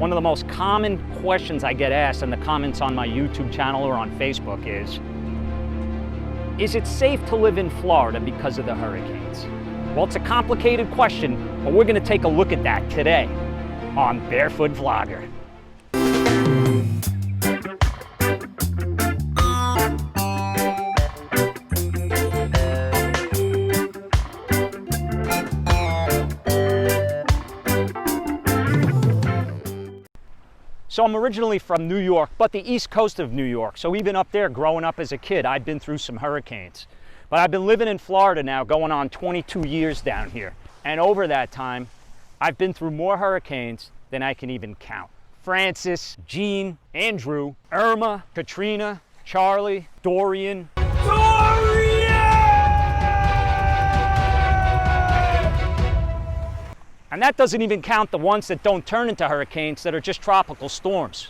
One of the most common questions I get asked in the comments on my YouTube channel or on Facebook is it safe to live in Florida because of the hurricanes? Well, it's a complicated question, but we're gonna take a look at that today on Barefoot Vlogger. So I'm originally from New York, but the east coast of New York. So even up there, growing up as a kid, I'd been through some hurricanes. But I've been living in Florida now, going on 22 years down here. And over that time, I've been through more hurricanes than I can even count. Francis, Jeanne, Andrew, Irma, Katrina, Charlie, Dorian. And that doesn't even count the ones that don't turn into hurricanes, that are just tropical storms.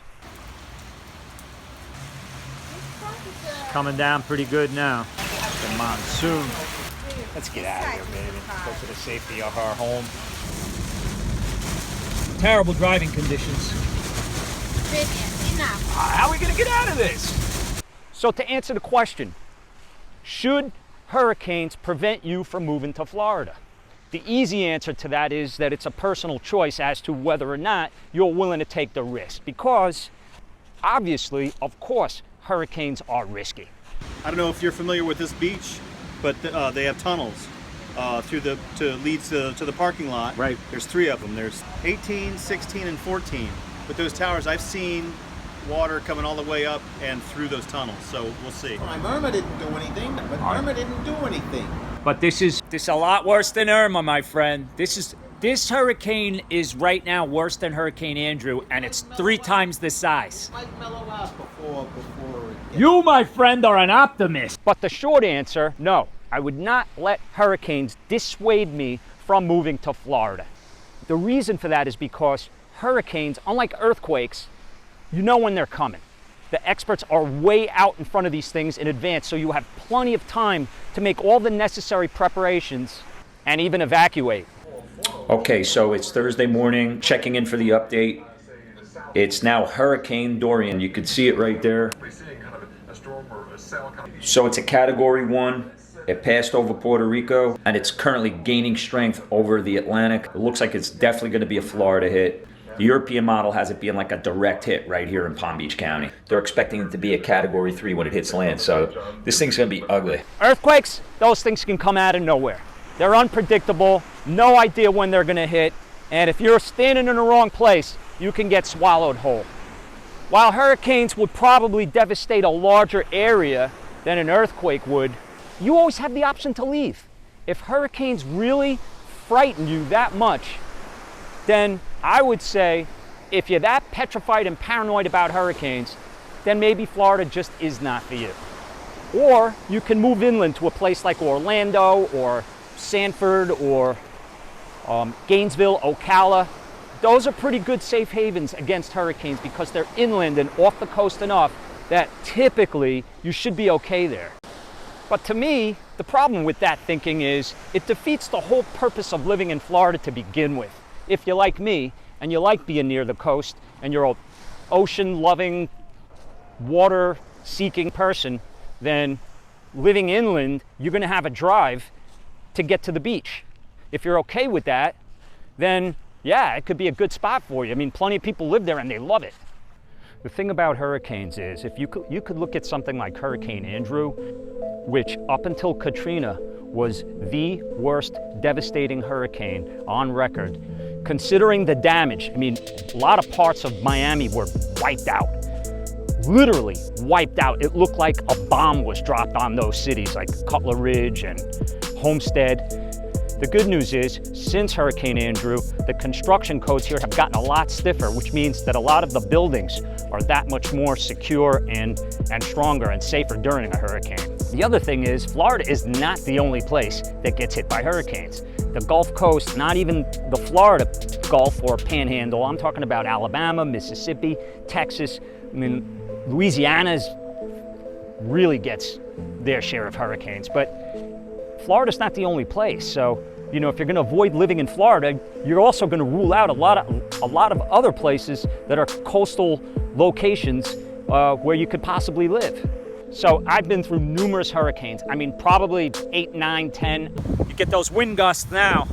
It's coming down pretty good now. The monsoon. Let's get out of here, baby. Go to the safety of our home. Terrible driving conditions. How are we gonna get out of this? So to answer the question, should hurricanes prevent you from moving to Florida? The easy answer to that is that it's a personal choice as to whether or not you're willing to take the risk. Because obviously, of course, hurricanes are risky. I don't know if you're familiar with this beach, but they have tunnels to lead to the parking lot. Right. There's 3 of them. There's 18, 16, and 14. With those towers, I've seen water coming all the way up and through those tunnels. So we'll see. Irma didn't do anything, but Irma didn't do anything. But this is a lot worse than Irma, my friend. This hurricane is right now worse than Hurricane Andrew, and it's 3 times the size. It might mellow out before You, my friend, are an optimist. But the short answer, no. I would not let hurricanes dissuade me from moving to Florida. The reason for that is because hurricanes, unlike earthquakes, you know when they're coming. The experts are way out in front of these things in advance, so you have plenty of time to make all the necessary preparations and even evacuate. Okay, so it's Thursday morning, checking in for the update. It's now Hurricane Dorian. You can see it right there. So it's a Category 1. It passed over Puerto Rico, and it's currently gaining strength over the Atlantic. It looks like it's definitely going to be a Florida hit. The European model has it being like a direct hit right here in Palm Beach County. They're expecting it to be a Category 3 when it hits land, so this thing's gonna be ugly. Earthquakes, those things can come out of nowhere. They're unpredictable, no idea when they're gonna hit, and if you're standing in the wrong place, you can get swallowed whole. While hurricanes would probably devastate a larger area than an earthquake would, you always have the option to leave. If hurricanes really frighten you that much, then I would say if you're that petrified and paranoid about hurricanes, then maybe Florida just is not for you. Or you can move inland to a place like Orlando or Sanford or Gainesville, Ocala. Those are pretty good safe havens against hurricanes because they're inland and off the coast enough that typically you should be okay there. But to me, the problem with that thinking is it defeats the whole purpose of living in Florida to begin with. If you're like me, and you like being near the coast, and you're an ocean-loving, water-seeking person, then living inland, you're gonna have a drive to get to the beach. If you're okay with that, then yeah, it could be a good spot for you. I mean, plenty of people live there and they love it. The thing about hurricanes is, if you could look at something like Hurricane Andrew, which up until Katrina was the worst devastating hurricane on record. Considering the damage, I mean, a lot of parts of Miami were wiped out. Literally wiped out. It looked like a bomb was dropped on those cities like Cutler Ridge and Homestead. The good news is, since Hurricane Andrew, the construction codes here have gotten a lot stiffer, which means that a lot of the buildings are that much more secure and stronger and safer during a hurricane. The other thing is, Florida is not the only place that gets hit by hurricanes. The Gulf Coast, not even the Florida Gulf or Panhandle, I'm talking about Alabama, Mississippi, Texas, I mean, Louisiana really gets their share of hurricanes, but Florida's not the only place. So you know, if you're going to avoid living in Florida, you're also going to rule out a lot of other places that are coastal locations where you could possibly live. So I've been through numerous hurricanes. I mean, probably 8, 9, 10. You get those wind gusts now.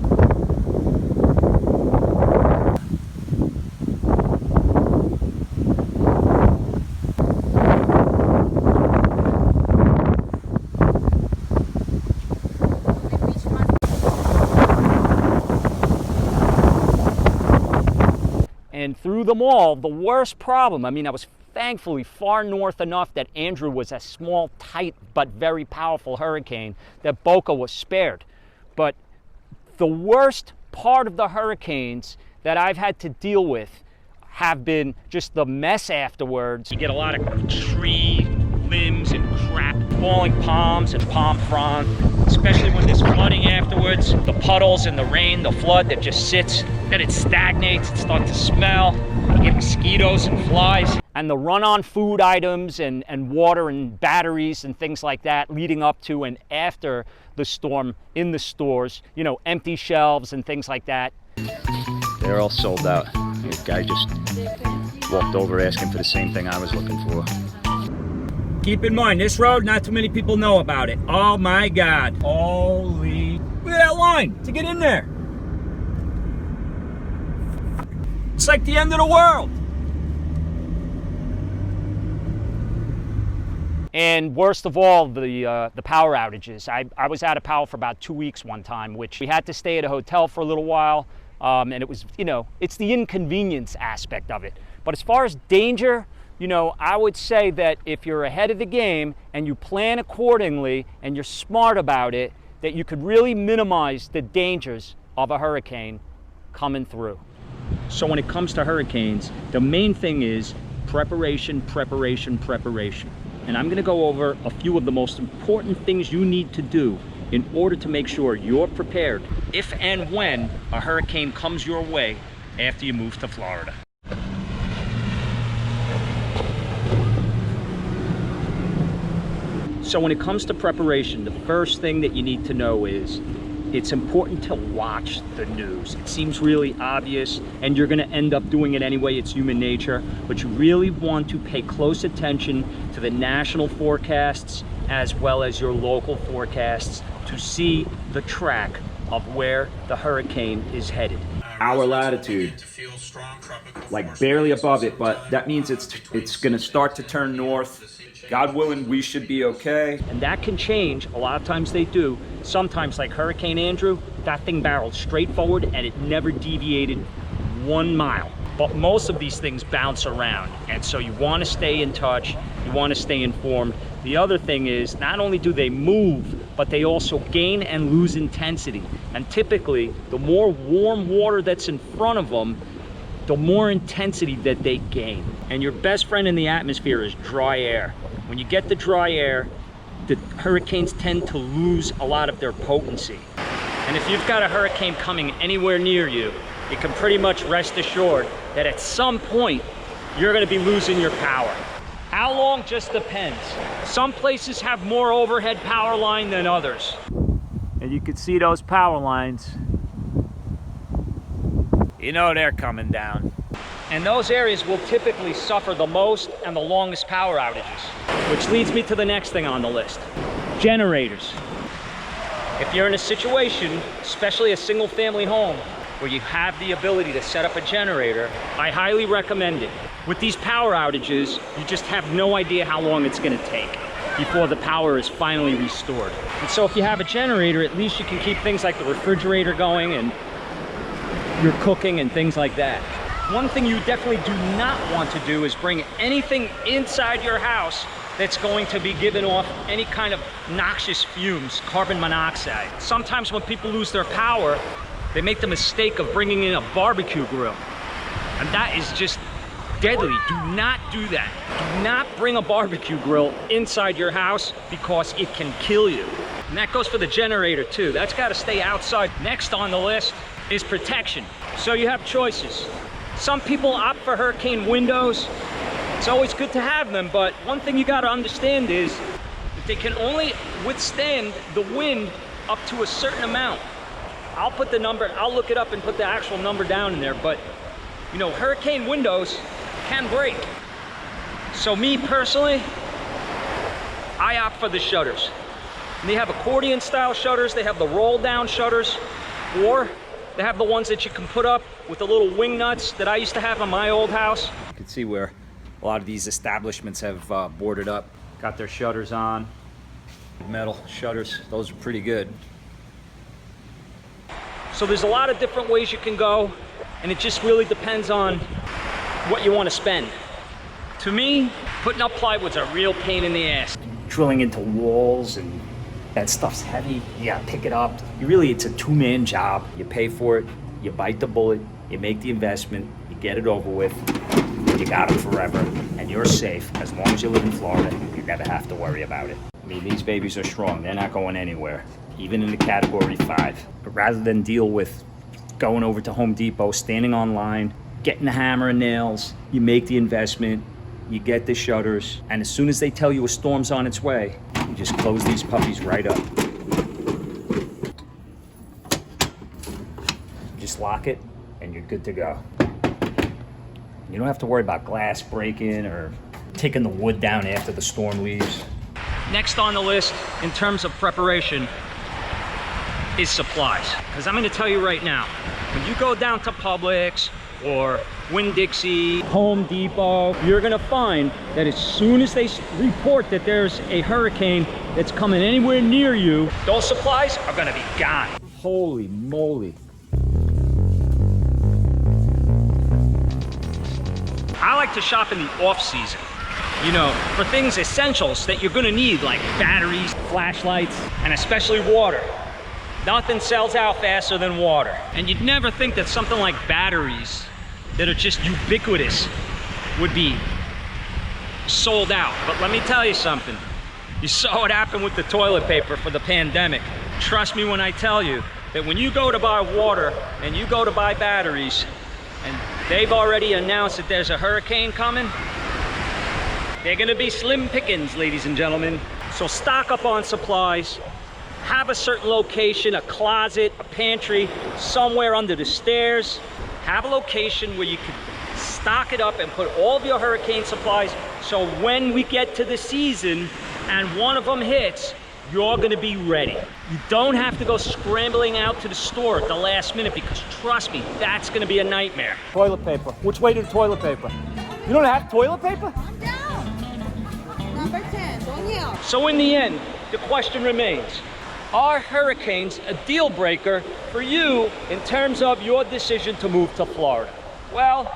And through them all, the worst problem, I mean, I was thankfully far north enough that Andrew was a small, tight, but very powerful hurricane, that Boca was spared. But the worst part of the hurricanes that I've had to deal with have been just the mess afterwards. You get a lot of tree limbs and crap, falling palms and palm frond, especially when there's flooding afterwards. The puddles and the rain, the flood that just sits, then it stagnates, it starts to smell. You get mosquitoes and flies. And the run on food items and water and batteries and things like that leading up to and after the storm in the stores, you know, empty shelves and things like that. They're all sold out. The guy just walked over asking for the same thing I was looking for. Keep in mind, this road, not too many people know about it. Oh my God. Holy, look at that line to get in there. It's like the end of the world. And worst of all, the power outages. I was out of power for about 2 weeks one time, which we had to stay at a hotel for a little while. And it was, you know, it's the inconvenience aspect of it. But as far as danger, you know, I would say that if you're ahead of the game and you plan accordingly and you're smart about it, that you could really minimize the dangers of a hurricane coming through. So when it comes to hurricanes, the main thing is preparation, preparation, preparation. And I'm going to go over a few of the most important things you need to do in order to make sure you're prepared if and when a hurricane comes your way after you move to Florida. So when it comes to preparation, the first thing that you need to know is it's important to watch the news. It seems really obvious, and you're going to end up doing it anyway. It's human nature. But you really want to pay close attention to the national forecasts as well as your local forecasts to see the track of where the hurricane is headed. Our latitude, like barely above it, but that means it's going to start to turn north. God willing, we should be okay. And that can change. A lot of times they do. Sometimes, like Hurricane Andrew, that thing barreled straight forward and it never deviated 1 mile. But most of these things bounce around. And so you want to stay in touch. You want to stay informed. The other thing is, not only do they move, but they also gain and lose intensity. And typically, the more warm water that's in front of them, the more intensity that they gain. And your best friend in the atmosphere is dry air. When you get the dry air, the hurricanes tend to lose a lot of their potency. And if you've got a hurricane coming anywhere near you, you can pretty much rest assured that at some point, you're gonna be losing your power. How long just depends. Some places have more overhead power line than others. And you can see those power lines. You know they're coming down. And those areas will typically suffer the most and the longest power outages. Which leads me to the next thing on the list, generators. If you're in a situation, especially a single family home, where you have the ability to set up a generator, I highly recommend it. With these power outages, you just have no idea how long it's gonna take before the power is finally restored. And so if you have a generator, at least you can keep things like the refrigerator going and your cooking and things like that. One thing you definitely do not want to do is bring anything inside your house that's going to be giving off any kind of noxious fumes, carbon monoxide. Sometimes when people lose their power, they make the mistake of bringing in a barbecue grill. And that is just deadly. Do not do that. Do not bring a barbecue grill inside your house because it can kill you. And that goes for the generator too. That's got to stay outside. Next on the list is protection. So you have choices. Some people opt for hurricane windows. It's always good to have them, but one thing you got to understand is that they can only withstand the wind up to a certain amount. I'll put the number, I'll look it up and put the actual number down in there, but you know, hurricane windows can break. So me personally, I opt for the shutters. And they have accordion style shutters, they have the roll down shutters, or they have the ones that you can put up with the little wing nuts that I used to have on my old house. You can see where a lot of these establishments have boarded up, got their shutters on. Metal shutters, those are pretty good. So there's a lot of different ways you can go, and it just really depends on what you want to spend. To me, putting up plywood's a real pain in the ass. Drilling into walls, and that stuff's heavy. You gotta pick it up. It's a two-man job. You pay for it, you bite the bullet, you make the investment, you get it over with, you got them forever, and you're safe. As long as you live in Florida, you never have to worry about it. I mean, these babies are strong. They're not going anywhere, even in the category 5. But rather than deal with going over to Home Depot, standing online, getting the hammer and nails, you make the investment, you get the shutters, and as soon as they tell you a storm's on its way, you just close these puppies right up. Just lock it, and you're good to go. You don't have to worry about glass breaking or taking the wood down after the storm leaves. Next on the list, in terms of preparation, is supplies. Because I'm gonna tell you right now, when you go down to Publix or Winn-Dixie, Home Depot, you're gonna find that as soon as they report that there's a hurricane that's coming anywhere near you, those supplies are gonna be gone. Holy moly. I like to shop in the off season, you know, for things essentials that you're gonna need, like batteries, flashlights, and especially water. Nothing sells out faster than water. And you'd never think that something like batteries that are just ubiquitous would be sold out. But let me tell you something. You saw what happened with the toilet paper for the pandemic. Trust me when I tell you that when you go to buy water and you go to buy batteries, and they've already announced that there's a hurricane coming, they're gonna be slim pickings, ladies and gentlemen. So stock up on supplies. Have a certain location, a closet, a pantry, somewhere under the stairs. Have a location where you can stock it up and put all of your hurricane supplies, so when we get to the season and one of them hits, you're gonna be ready. You don't have to go scrambling out to the store at the last minute, because trust me, that's gonna be a nightmare. Toilet paper. Which way to the toilet paper? You don't have toilet paper? I'm down. Number 10, don't yell. So in the end, the question remains, are hurricanes a deal breaker for you in terms of your decision to move to Florida? Well,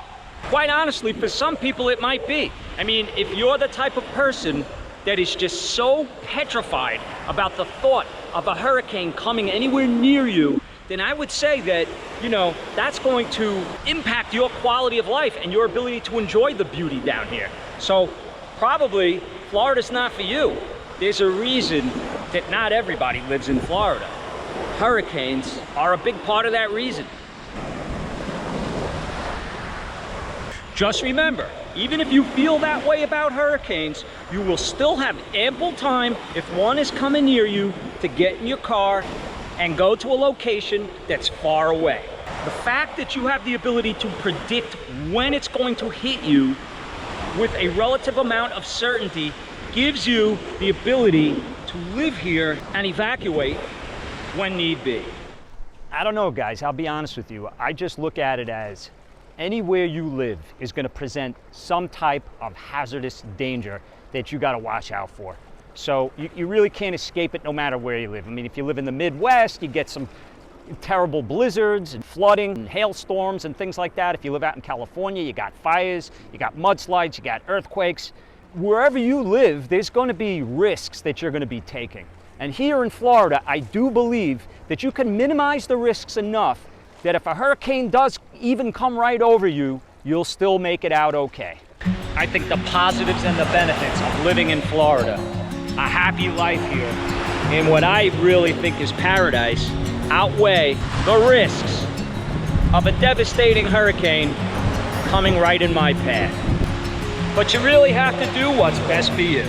quite honestly, for some people it might be. I mean, if you're the type of person that is just so petrified about the thought of a hurricane coming anywhere near you, then I would say that, you know, that's going to impact your quality of life and your ability to enjoy the beauty down here. So probably Florida's not for you. There's a reason that not everybody lives in Florida. Hurricanes are a big part of that reason. Just remember, even if you feel that way about hurricanes, you will still have ample time, if one is coming near you, to get in your car and go to a location that's far away. The fact that you have the ability to predict when it's going to hit you with a relative amount of certainty gives you the ability to live here and evacuate when need be. I don't know, guys, I'll be honest with you. I just look at it as anywhere you live is going to present some type of hazardous danger that you got to watch out for. So you really can't escape it no matter where you live. I mean, if you live in the Midwest, you get some terrible blizzards and flooding and hailstorms and things like that. If you live out in California, you got fires, you got mudslides, you got earthquakes. Wherever you live, there's going to be risks that you're going to be taking. And here in Florida, I do believe that you can minimize the risks enough that if a hurricane does even come right over you, you'll still make it out okay. I think the positives and the benefits of living in Florida, a happy life here, in what I really think is paradise, outweigh the risks of a devastating hurricane coming right in my path. But you really have to do what's best for you.